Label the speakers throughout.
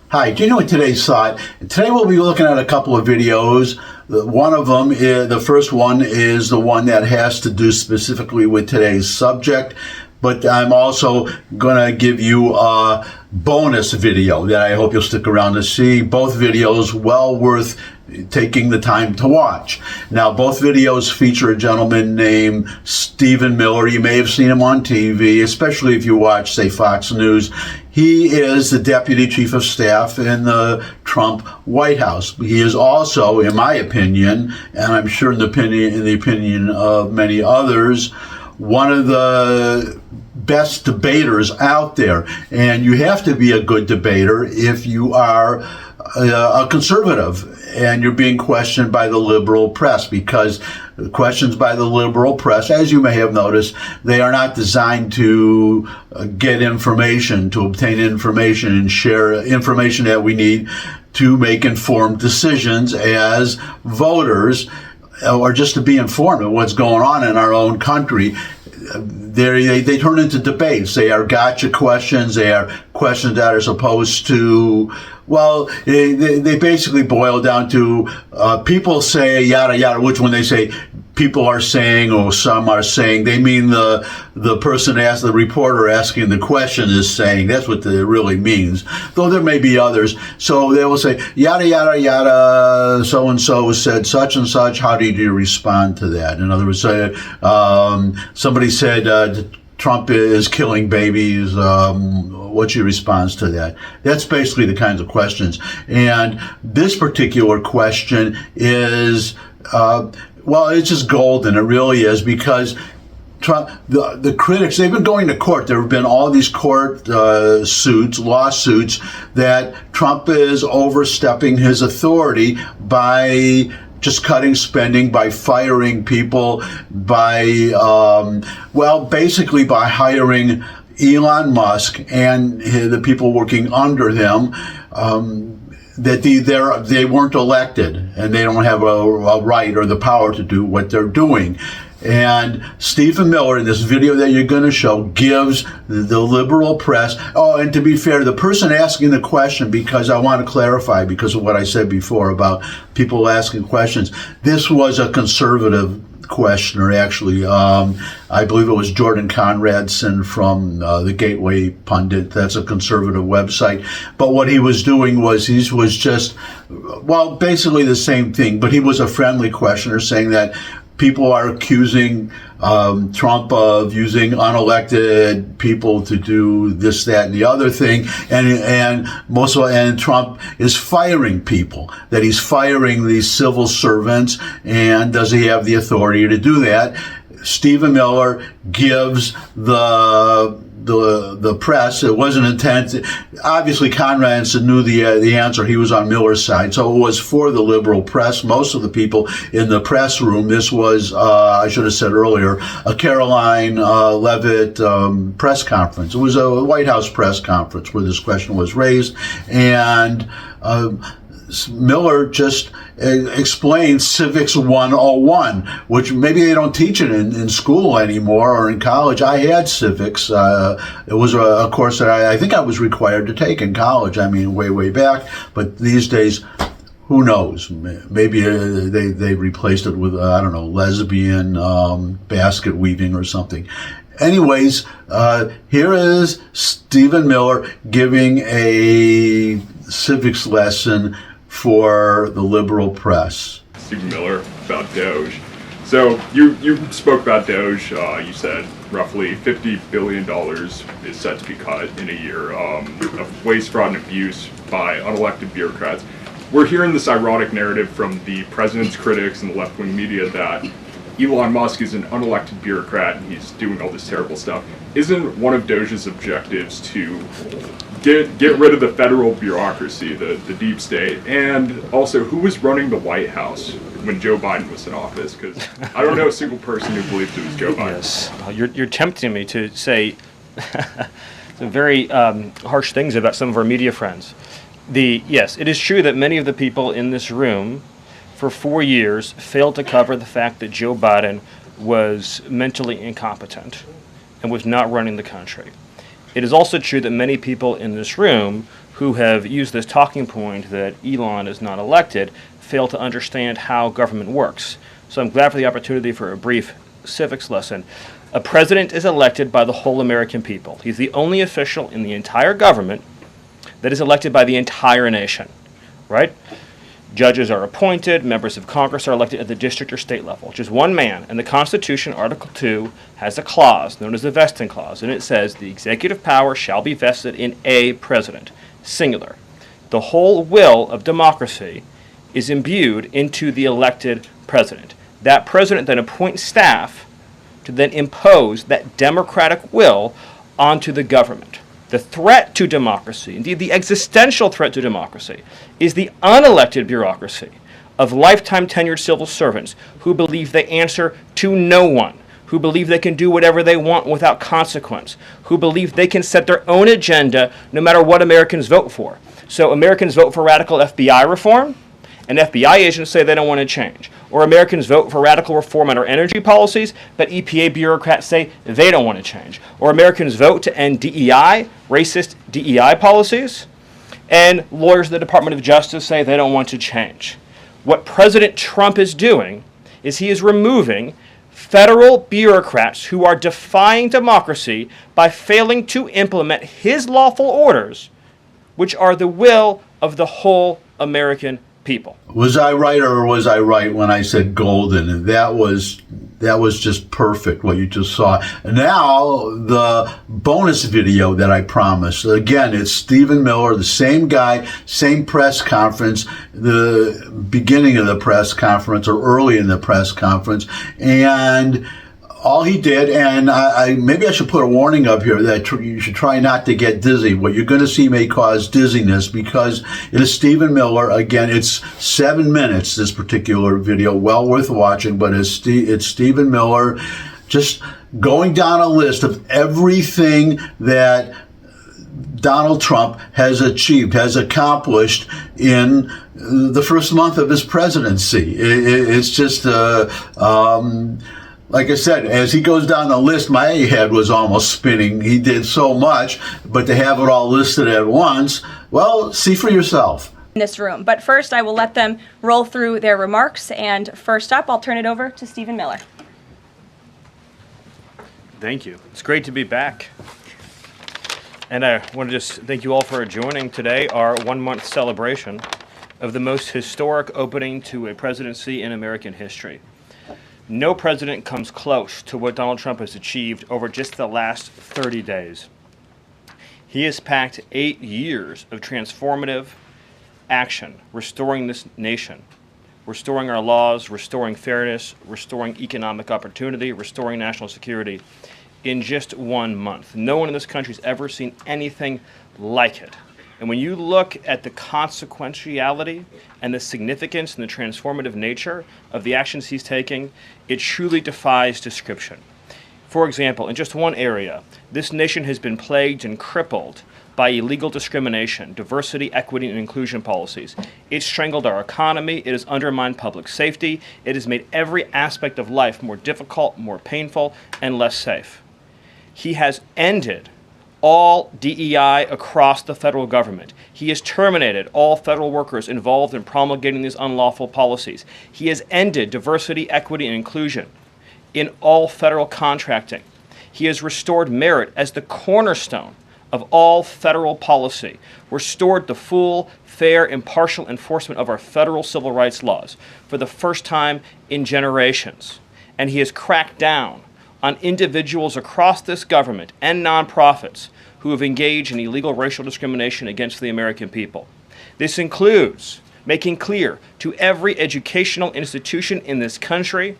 Speaker 1: Hi, continuing today's thought. Today we'll be looking at a couple of videos. One of them, the first one is the one that has to do specifically with today's subject, but I'm also going to give you a bonus video that I hope you'll stick around to see. Both videos well worth taking the time to watch. Now, both videos feature a gentleman named Stephen Miller. You may have seen him on TV, especially if you watch, say, Fox News. He is the Deputy Chief of Staff in the Trump White House. He is also, in my opinion, and I'm sure in the opinion of many others, one of the best debaters out there. And you have to be a good debater if you are a conservative and you're being questioned by the liberal press, because questions by the liberal press, as you may have noticed, they are not designed to get information, to obtain information and share information that we need to make informed decisions as voters, or just to be informed of what's going on in our own country. They turn into debates. They are gotcha questions. They are questions that are supposed to, well, they basically boil down to people say yada yada, which when they say people are saying or some are saying, they mean the person the reporter asking the question is saying. That's what it really means, though there may be others. So they will say yada yada yada, so and so said such and such, how do you respond to that? In other words, somebody said Trump is killing babies. What's your response to that? That's basically the kinds of questions. And this particular question is, well, it's just golden. It really is, because Trump, the critics, they've been going to court. There have been all these court lawsuits that Trump is overstepping his authority by just cutting spending, by firing people, by, basically by hiring Elon Musk and the people working under him, that they weren't elected and they don't have a right or the power to do what they're doing. And Stephen Miller, in this video that you're going to show, gives the liberal press, and to be fair, the person asking the question, because I want to clarify, because of what I said before about people asking questions, this was a conservative questioner, actually. I believe it was Jordan Conradson from the Gateway Pundit. That's a conservative website. But what he was doing was he was just, basically the same thing, but he was a friendly questioner, saying that people are accusing Trump of using unelected people to do this, that, and the other thing, and Trump is firing people. That he's firing these civil servants, and does he have the authority to do that? Stephen Miller gives the press. It wasn't intended. Obviously, Conradson knew the answer. He was on Miller's side, so it was for the liberal press. Most of the people in the press room. This was, I should have said earlier, a Caroline Leavitt press conference. It was a White House press conference where this question was raised, and Miller just explained Civics 101, which maybe they don't teach it in school anymore or in college. I had civics. It was a course that I think I was required to take in college. I mean, way back. But these days, who knows? Maybe they replaced it with, I don't know, lesbian basket weaving or something. Anyways, here is Stephen Miller giving a civics lesson for the liberal press.
Speaker 2: Stephen Miller, about Doge. So you spoke about Doge. You said roughly $50 billion is set to be cut in a year of waste, fraud, and abuse by unelected bureaucrats. We're hearing this ironic narrative from the president's critics and the left-wing media that Elon Musk is an unelected bureaucrat and he's doing all this terrible stuff. Isn't one of Doge's objectives to get rid of the federal bureaucracy, the deep state, and also who was running the White House when Joe Biden was in office? Because I don't know a single person who believes it was Joe Biden.
Speaker 3: Yes, you're tempting me to say some very harsh things about some of our media friends. Yes, it is true that many of the people in this room for 4 years failed to cover the fact that Joe Biden was mentally incompetent and was not running the country. It is also true that many people in this room who have used this talking point that Elon is not elected fail to understand how government works. So I'm glad for the opportunity for a brief civics lesson. A president is elected by the whole American people. He's the only official in the entire government that is elected by the entire nation, right? Judges are appointed, members of Congress are elected at the district or state level, just one man. And the Constitution, Article 2, has a clause known as the vesting clause, and it says the executive power shall be vested in a president, singular. The whole will of democracy is imbued into the elected president. That president then appoints staff to then impose that democratic will onto the government. The threat to democracy, indeed the existential threat to democracy, is the unelected bureaucracy of lifetime tenured civil servants who believe they answer to no one, who believe they can do whatever they want without consequence, who believe they can set their own agenda no matter what Americans vote for. So Americans vote for radical FBI reform, and FBI agents say they don't want to change. Or Americans vote for radical reform on our energy policies, but EPA bureaucrats say they don't want to change. Or Americans vote to end DEI, racist DEI policies, and lawyers at the Department of Justice say they don't want to change. What President Trump is doing is he is removing federal bureaucrats who are defying democracy by failing to implement his lawful orders, which are the will of the whole American people.
Speaker 1: Was I right, or was I right when I said golden? And that was just perfect, what you just saw. Now, the bonus video that I promised. Again, it's Stephen Miller, the same guy, same press conference, the beginning of the press conference or early in the press conference. And all he did, and maybe I should put a warning up here that you should try not to get dizzy. What you're going to see may cause dizziness because it is Stephen Miller. Again, it's 7 minutes, this particular video, well worth watching, but it's Stephen Miller just going down a list of everything that Donald Trump has achieved, has accomplished in the first month of his presidency. It's just like I said, as he goes down the list, my head was almost spinning. He did so much, but to have it all listed at once, well, see for yourself.
Speaker 4: In this room. But first, I will let them roll through their remarks. And first up, I'll turn it over to Stephen Miller.
Speaker 3: Thank you. It's great to be back. And I want to just thank you all for joining today, our 1-month celebration of the most historic opening to a presidency in American history. No president comes close to what Donald Trump has achieved over just the last 30 days. He has packed 8 years of transformative action, restoring this nation, restoring our laws, restoring fairness, restoring economic opportunity, restoring national security in just 1 month. No one in this country has ever seen anything like it. And when you look at the consequentiality and the significance and the transformative nature of the actions he's taking, it truly defies description. For example, in just one area, this nation has been plagued and crippled by illegal discrimination, diversity, equity, and inclusion policies. It's strangled our economy, it has undermined public safety, it has made every aspect of life more difficult, more painful, and less safe. He has ended all DEI across the federal government. He has terminated all federal workers involved in promulgating these unlawful policies. He has ended diversity, equity, and inclusion in all federal contracting. He has restored merit as the cornerstone of all federal policy, restored the full, fair, impartial enforcement of our federal civil rights laws for the first time in generations. And he has cracked down on individuals across this government and nonprofits who have engaged in illegal racial discrimination against the American people. This includes making clear to every educational institution in this country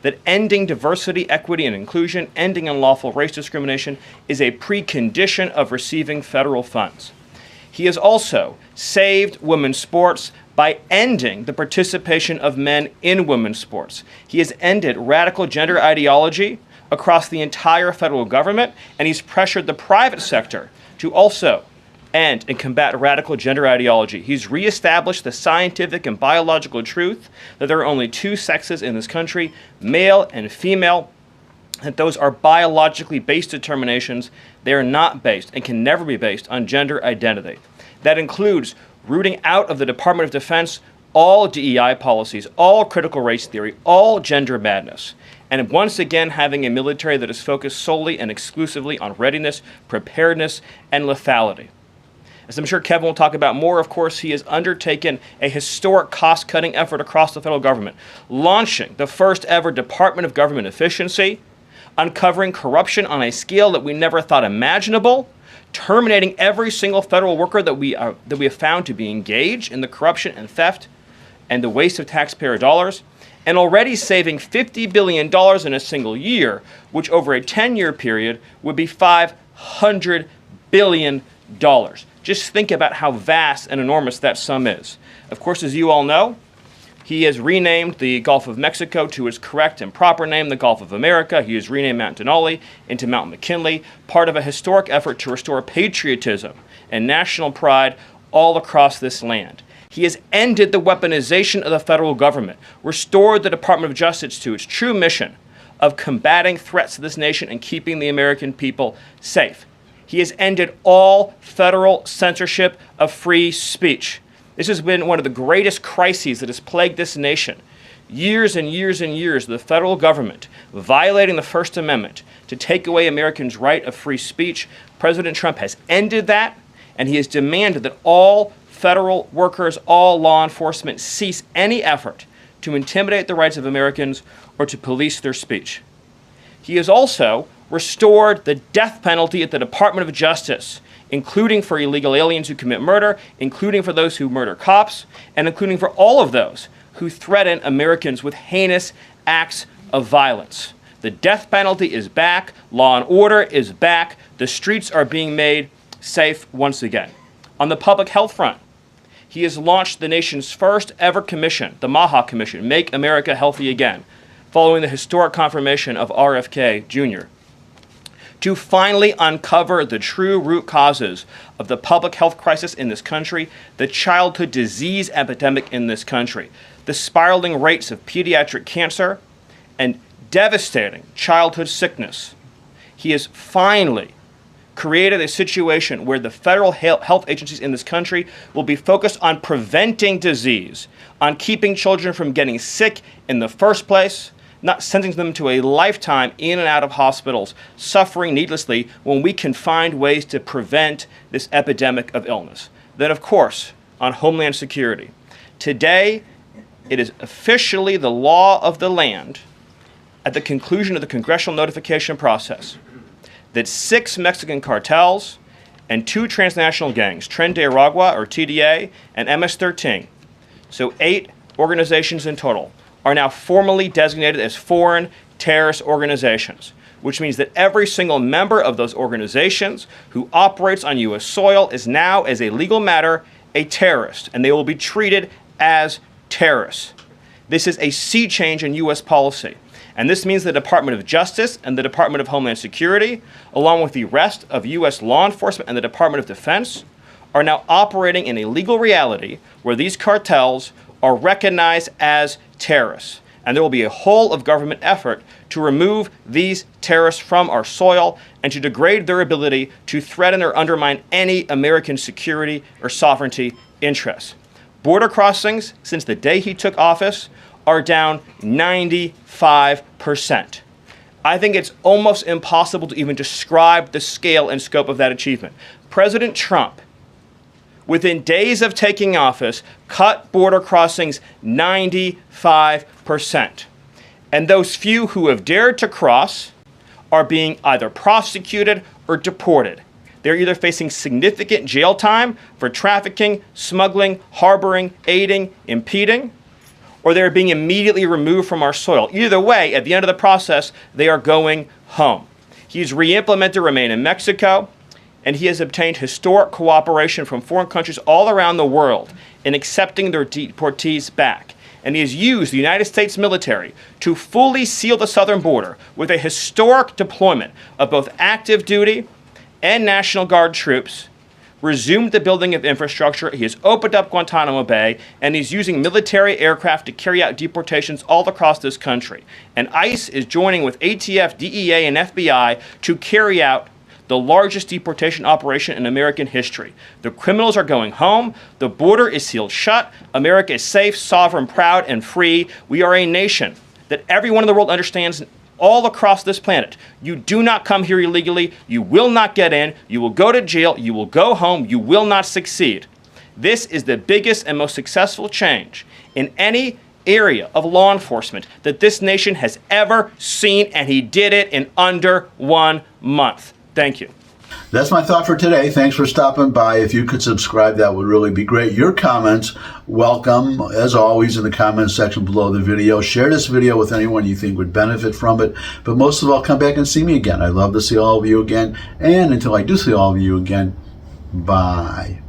Speaker 3: that ending diversity, equity, and inclusion, ending unlawful race discrimination is a precondition of receiving federal funds. He has also saved women's sports by ending the participation of men in women's sports. He has ended radical gender ideology across the entire federal government, and he's pressured the private sector to also end and combat radical gender ideology. He's reestablished the scientific and biological truth that there are only 2 sexes in this country, male and female, that those are biologically based determinations. They are not based and can never be based on gender identity. That includes rooting out of the Department of Defense all DEI policies, all critical race theory, all gender madness, and once again having a military that is focused solely and exclusively on readiness, preparedness, and lethality. As I'm sure Kevin will talk about more, of course, he has undertaken a historic cost-cutting effort across the federal government, launching the first ever Department of Government Efficiency, uncovering corruption on a scale that we never thought imaginable, terminating every single federal worker that we have found to be engaged in the corruption and theft and the waste of taxpayer dollars, and already saving $50 billion in a single year, which over a 10-year period would be $500 billion. Just think about how vast and enormous that sum is. Of course, as you all know, he has renamed the Gulf of Mexico to its correct and proper name, the Gulf of America. He has renamed Mount Denali into Mount McKinley, part of a historic effort to restore patriotism and national pride all across this land. He has ended the weaponization of the federal government, restored the Department of Justice to its true mission of combating threats to this nation and keeping the American people safe. He has ended all federal censorship of free speech. This has been one of the greatest crises that has plagued this nation. Years and years and years of the federal government violating the First Amendment to take away Americans' right of free speech. President Trump has ended that, and he has demanded that all federal workers, all law enforcement, cease any effort to intimidate the rights of Americans or to police their speech. He has also restored the death penalty at the Department of Justice, including for illegal aliens who commit murder, including for those who murder cops, and including for all of those who threaten Americans with heinous acts of violence. The death penalty is back. Law and order is back. The streets are being made safe once again. On the public health front, he has launched the nation's first ever commission, the MAHA Commission, Make America Healthy Again, following the historic confirmation of RFK Jr., to finally uncover the true root causes of the public health crisis in this country, the childhood disease epidemic in this country, the spiraling rates of pediatric cancer, and devastating childhood sickness. He has finally created a situation where the federal health agencies in this country will be focused on preventing disease, on keeping children from getting sick in the first place, not sending them to a lifetime in and out of hospitals, suffering needlessly, when we can find ways to prevent this epidemic of illness. Then, of course, on Homeland Security. Today, it is officially the law of the land, at the conclusion of the congressional notification process, that 6 Mexican cartels and 2 transnational gangs, Tren de Aragua, or TDA, and MS-13, so 8 organizations in total, are now formally designated as foreign terrorist organizations, which means that every single member of those organizations who operates on U.S. soil is now, as a legal matter, a terrorist, and they will be treated as terrorists. This is a sea change in U.S. policy, and this means the Department of Justice and the Department of Homeland Security, along with the rest of U.S. law enforcement and the Department of Defense, are now operating in a legal reality where these cartels are recognized as terrorists. And there will be a whole of government effort to remove these terrorists from our soil and to degrade their ability to threaten or undermine any American security or sovereignty interests. Border crossings, since the day he took office, are down 95%. I think it's almost impossible to even describe the scale and scope of that achievement. President Trump, within days of taking office, cut border crossings 95%. And those few who have dared to cross are being either prosecuted or deported. They're either facing significant jail time for trafficking, smuggling, harboring, aiding, impeding, or they're being immediately removed from our soil. Either way, at the end of the process, they are going home. He's re-implemented Remain in Mexico, and he has obtained historic cooperation from foreign countries all around the world in accepting their deportees back. And he has used the United States military to fully seal the southern border with a historic deployment of both active duty and National Guard troops, resumed the building of infrastructure. He has opened up Guantanamo Bay, and he's using military aircraft to carry out deportations all across this country. And ICE is joining with ATF, DEA, and FBI to carry out the largest deportation operation in American history. The criminals are going home. The border is sealed shut. America is safe, sovereign, proud, and free. We are a nation that everyone in the world understands all across this planet. You do not come here illegally. You will not get in. You will go to jail. You will go home. You will not succeed. This is the biggest and most successful change in any area of law enforcement that this nation has ever seen, and he did it in under 1 month. Thank you.
Speaker 1: That's my thought for today. Thanks for stopping by. If you could subscribe, that would really be great. Your comments, welcome, as always, in the comments section below the video. Share this video with anyone you think would benefit from it. But most of all, come back and see me again. I'd love to see all of you again. And until I do see all of you again, bye.